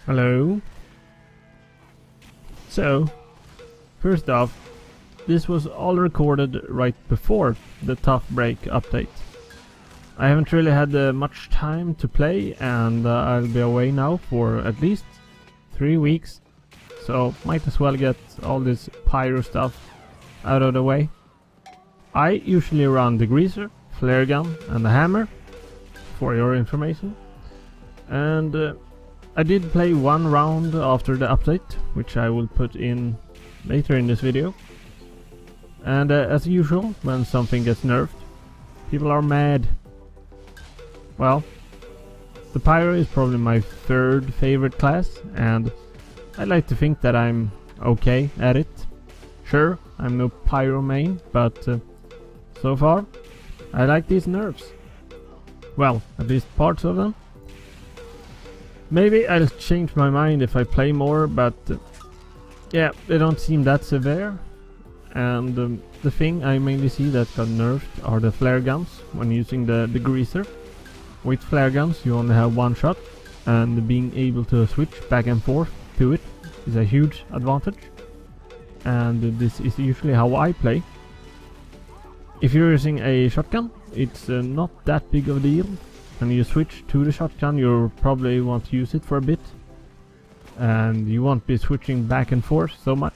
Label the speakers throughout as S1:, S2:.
S1: Hello. So, first off, this was all recorded right before the Tough Break update. I haven't really had much time to play, and I'll be away now for at least 3 weeks, so might as well get all this pyro stuff out of the way. I usually run the greaser, flare gun and the hammer, for your information, and I did play one round after the update, which I will put in later in this video. And as usual, when something gets nerfed, people are mad. Well, the pyro is probably my third favorite class, and I like to think that I'm okay at it. Sure, I'm no pyro main, but so far I like these nerfs. Well, at least parts of them. Maybe I'll change my mind if I play more, but yeah, they don't seem that severe. And the thing I mainly see that got nerfed are the flare guns when using the greaser. With flare guns you only have one shot, and being able to switch back and forth to it is a huge advantage. And this is usually how I play. If you're using a shotgun, it's not that big of a deal. When you switch to the shotgun, you'll probably want to use it for a bit, and you won't be switching back and forth so much.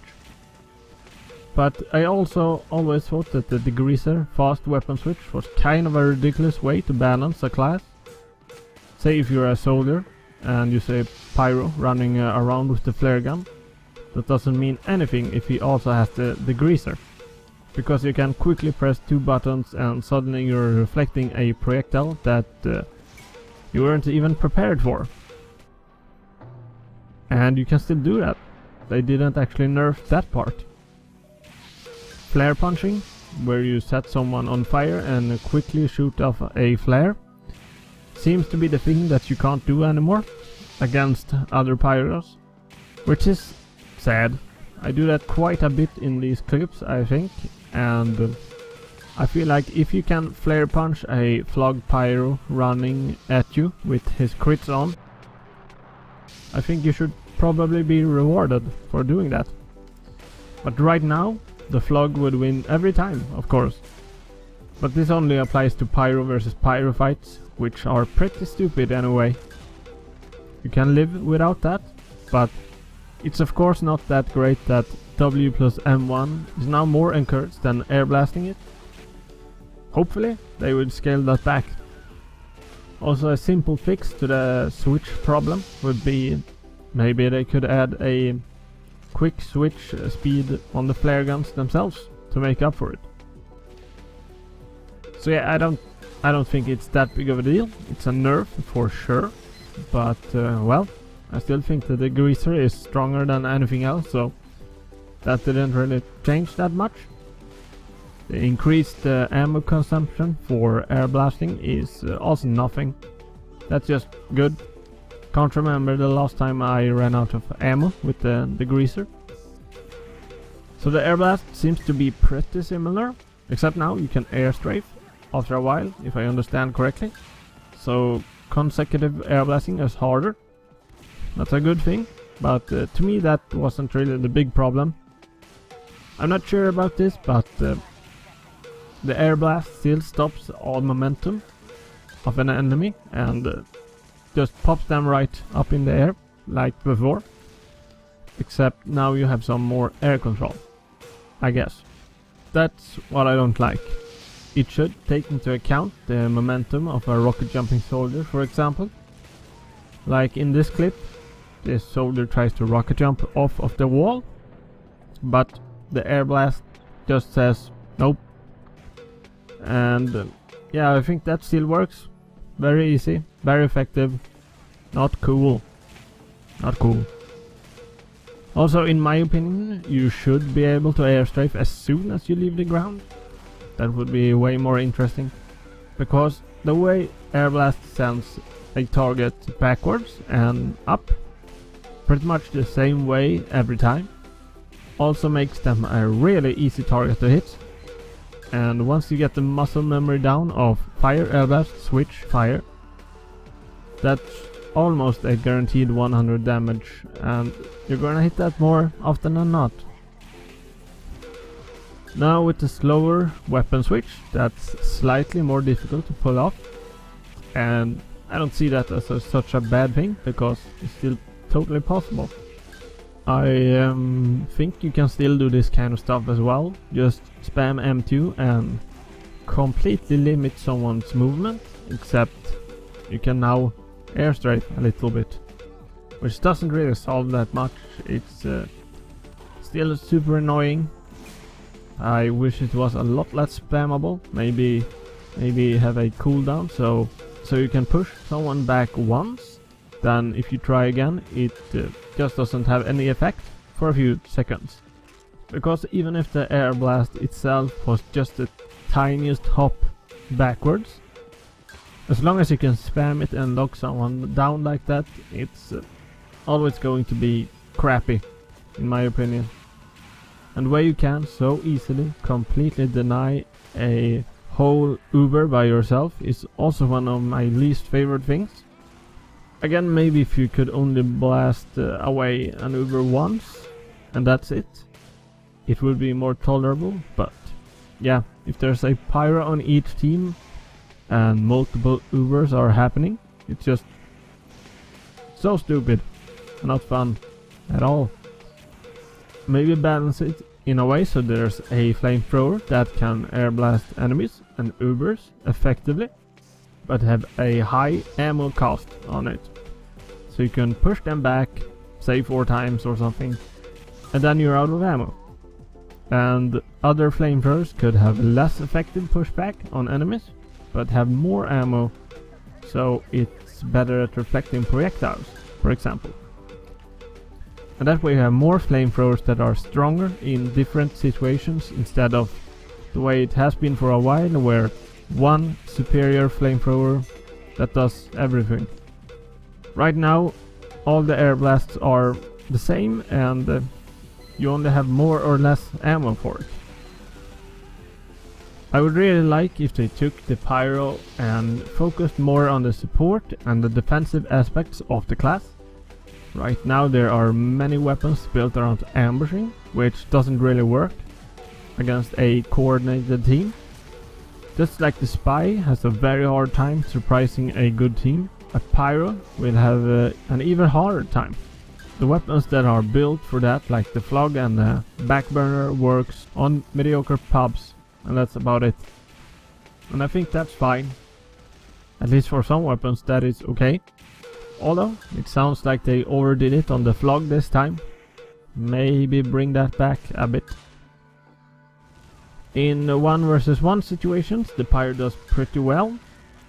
S1: But I also always thought that the degreaser fast weapon switch was kind of a ridiculous way to balance a class. Say if you're a soldier and you say pyro running around with the flare gun, that doesn't mean anything if he also has the degreaser, because you can quickly press 2 buttons and suddenly you're reflecting a projectile that you weren't even prepared for. And you can still do that. They didn't actually nerf that part. Flare punching, where you set someone on fire and quickly shoot off a flare, seems to be the thing that you can't do anymore against other pyros, which is sad. I do that quite a bit in these clips, I think, and I feel like if you can flare punch a flog pyro running at you with his crits on, I think you should probably be rewarded for doing that. But right now, the flog would win every time, of course. But this only applies to pyro versus pyro fights, which are pretty stupid anyway. You can live without that, but it's of course not that great that W plus M1 is now more encouraged than airblasting it. Hopefully they would scale that back. Also, a simple fix to the switch problem would be maybe they could add a quick switch speed on the flare guns themselves to make up for it. So yeah, I don't think it's that big of a deal. It's a nerf for sure, but well, I still think that the greaser is stronger than anything else, so that didn't really change that much. The increased ammo consumption for air blasting is also nothing. That's just good. Can't remember the last time I ran out of ammo with the greaser. So the air blast seems to be pretty similar, except now you can air strafe after a while, if I understand correctly. So consecutive air blasting is harder. That's a good thing, but to me that wasn't really the big problem. I'm not sure about this, but the air blast still stops all momentum of an enemy and just pops them right up in the air like before, except now you have some more air control, I guess. That's what I don't like. It should take into account the momentum of a rocket jumping soldier, for example. Like in this clip, this soldier tries to rocket jump off of the wall, but the air blast just says nope. And yeah, I think that still works. Very easy, very effective. Not cool. Not cool. Also, in my opinion, you should be able to airstrafe as soon as you leave the ground. That would be way more interesting, because the way Airblast sends a target backwards and up, pretty much the same way every time, also makes them a really easy target to hit. And once you get the muscle memory down of fire, airblast, switch, fire, that's almost a guaranteed 100 damage, and you're gonna hit that more often than not. Now with the slower weapon switch, that's slightly more difficult to pull off, and I don't see that as such a bad thing, because it's still totally possible. I think you can still do this kind of stuff as well. Just spam M2 and completely limit someone's movement, except you can now airstrafe a little bit, which doesn't really solve that much. It's still super annoying. I wish it was a lot less spammable. Maybe have a cooldown so you can push someone back once, then if you try again it just doesn't have any effect for a few seconds. Because even if the air blast itself was just the tiniest hop backwards, as long as you can spam it and lock someone down like that, it's always going to be crappy, in my opinion. And where you can so easily completely deny a whole Uber by yourself is also one of my least favorite things. Again, maybe if you could only blast away an Uber once and that's it, it would be more tolerable. But yeah, if there's a pyro on each team and multiple Ubers are happening, it's just so stupid, not fun at all. Maybe balance it in a way so there's a flamethrower that can airblast enemies and Ubers effectively, but have a high ammo cost on it. So you can push them back, say 4 times or something, and then you're out of ammo. And other flamethrowers could have less effective pushback on enemies, but have more ammo, so it's better at reflecting projectiles, for example. And that way you have more flamethrowers that are stronger in different situations, instead of the way it has been for a while, where one superior flamethrower that does everything. Right now all the air blasts are the same, and you only have more or less ammo for it. I would really like if they took the pyro and focused more on the support and the defensive aspects of the class. Right now there are many weapons built around ambushing, which doesn't really work against a coordinated team. Just like the spy has a very hard time surprising a good team, a pyro will have an even harder time. The weapons that are built for that, like the flog and the backburner, works on mediocre pubs, and that's about it. And I think that's fine. At least for some weapons that is okay. Although it sounds like they overdid it on the flog this time. Maybe bring that back a bit. In 1 versus 1 situations the pyro does pretty well.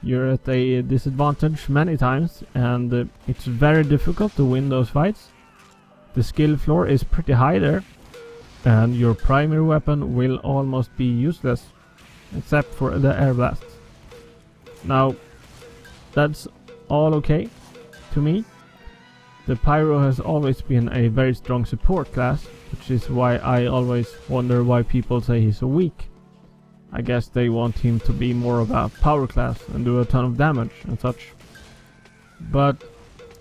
S1: You're at a disadvantage many times, and it's very difficult to win those fights. The skill floor is pretty high there, and your primary weapon will almost be useless, except for the air blasts. Now, that's all okay to me. The pyro has always been a very strong support class, which is why I always wonder why people say he's so weak. I guess they want him to be more of a power class and do a ton of damage and such. But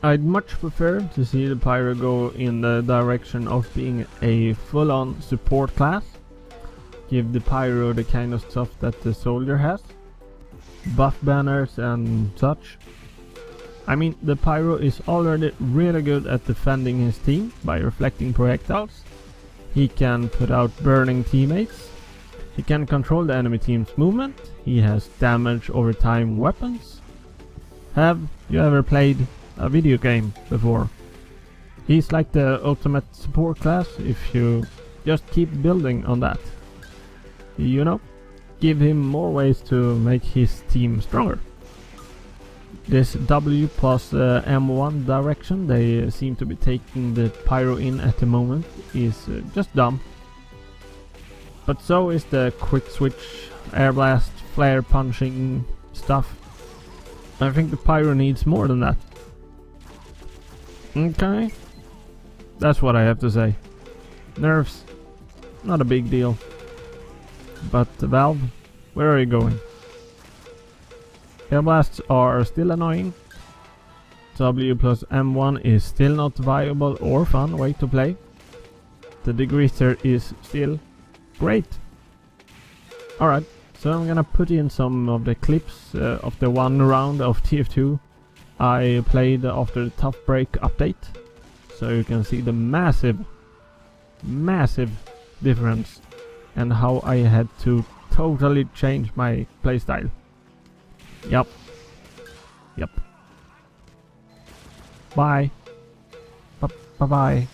S1: I'd much prefer to see the pyro go in the direction of being a full-on support class. Give the pyro the kind of stuff that the soldier has, buff banners and such. I mean, the pyro is already really good at defending his team by reflecting projectiles. He can put out burning teammates. He can control the enemy team's movement. He has damage over time weapons. Have you ever played a video game before? He's like the ultimate support class if you just keep building on that. You know, give him more ways to make his team stronger. This W plus M1 direction they seem to be taking the pyro in at the moment is just dumb. But so is the quick switch, air blast, flare punching stuff. I think the pyro needs more than that. Okay, that's what I have to say. Nerfs, not a big deal. But Valve, where are you going? Airblasts are still annoying. W plus M1 is still not viable or fun way to play. The degreaser is still great. Alright, so I'm gonna put in some of the clips of the one round of TF2 I played after the Tough Break update. So you can see the massive difference and how I had to totally change my playstyle. Yep. Bye. Bye-bye.